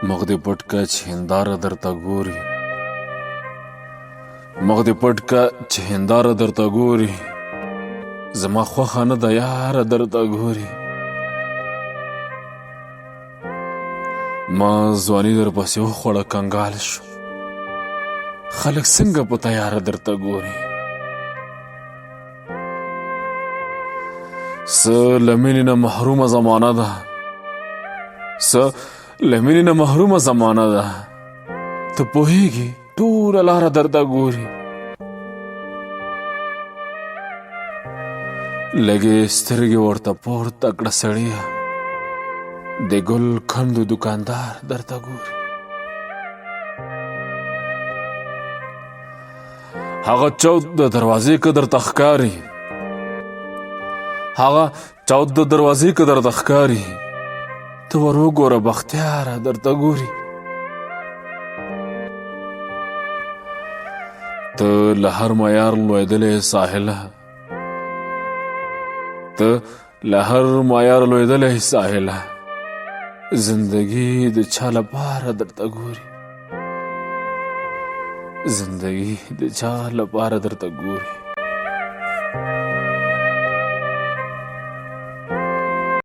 مخ دې پټ که چې هنداره درته ګوري، مخ دې پټ که چې هنداره درته ګوري، زما خوښه نه ده یاره درته ګوري. ما ځواني درپسې وخوړه کنګال شو، خلک څنګه په تیاره درته ګوري. څه له مینې نه محرومه زمانه ده، څه له مینې نه محرومه زمانه ده، ته پوهېږي ټوله لاره درته ګوري. لږې سترګې ورته پورته کړه سړیه، د ګل کندو دوکاندار درته ګوري. هغه چوت د دروازې که درته ښکاري، هغه چوت د دروازې که درته ښکاري، ته ور وګوره بختیاره درته ګوري. ته له هر معیار لویدلې ساحله، ته له هر معیار لویدلې ساحله، زندگی د چا لپاره درته ګوري، زندگی د چا لپاره درته ګوري.